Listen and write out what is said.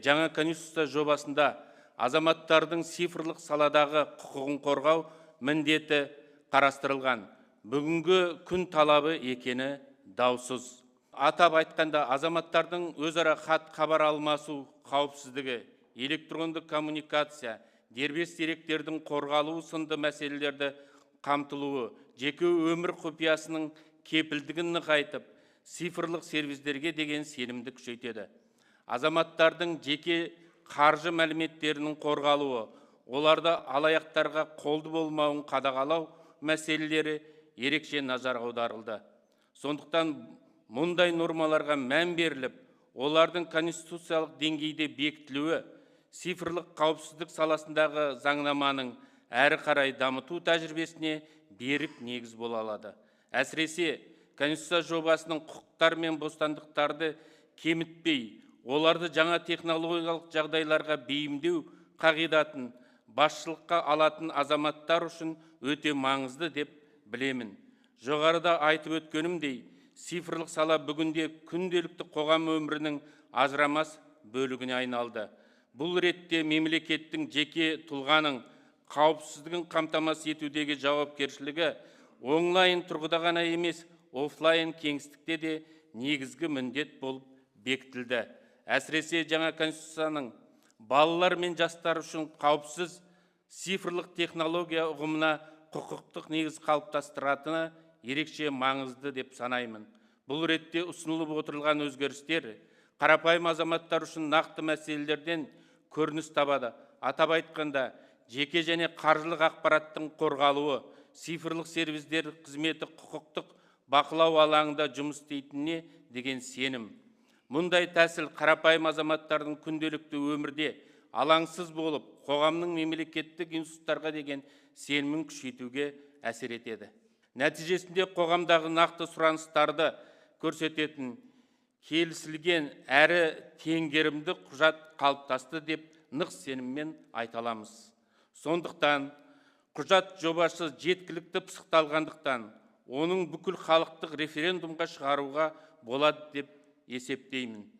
Жаңа конституция жобасында азаматтардың цифрлық саладағы құқығын қорғау міндеті қарастырылған. Бүгінгі күн талабы екені даусыз. Атап айтқанда, азаматтардың өзара хабар алмасу қауіпсіздігі, электрондық коммуникация, дербес деректердің қорғалуы сынды мәселелерді қамтылуы, жеке өмір құпиясының кепілдігін нығайтып, цифрлық сервистерге деген сенімді күшейтеді. Азаматтардың жеке қаржы мәліметтерінің қорғалуы, оларды алаяқтарға қолды болмауын қадағалау мәселелері ерекше назар аударылды. Сондықтан мұндай нормаларға мән беріліп, олардың конституциялық деңгейде бекітілуі цифрлық қауіпсіздік саласындағы заңнаманың әрі қарай дамыту тәжірибесіне берік негіз бола алады. Әсіресе конституция жобасының құқықтар мен бостандықтарды кемітпей, оларды жаңа технологиялық жағдайларға бейімдеу қағидатын басшылыққа алатын азаматтар үшін өте маңызды деп білемін. Жоғарыда айтып өткенімдей, цифрлық сала бүгінде күнделікті қоғам өмірінің ажырамас бөлігіне айналды. Бұл ретте мемлекеттің жеке тұлғаның қауіпсіздігін қамтамасыз етудегі жауапкершілігі онлайн тұрғыда ғана емес, офлайн кеңістікте де негізгі міндет болып бекітілді. Әсіресе жаңа конституцияның балалар мен жастар үшін қауіпсіз цифрлық технология ұғымына құқықтық негіз қалыптастыратыны ерекше маңызды деп санаймын. Бұл ретте ұсынылып отырылған өзгерістер қарапайым азаматтар үшін нақты мәселелерден көрініс табады. Атап айтқанда, жеке және қаржылық ақпараттың қорғалуы, цифрлық сервистер қызметі құқықтық бақылау алаңында жұмыс істейтініне деген сенім. Мұндай тәсіл қарапайым азаматтардың күнделікті өмірде алаңсыз болып, қоғамның мемлекеттік институттарға деген сенімін күшейтуге әсер етеді. Нәтижесінде қоғамдағы нақты сұраныстарды көрсететін келісілген әрі теңгерімді құжат қалыптасты деп нық сеніммен айта аламыз. Сондықтан құжат жобасы жеткілікті пысықталғандықтан, оның бүкіл халықтық референдумға шығаруға болады деп есептеймін.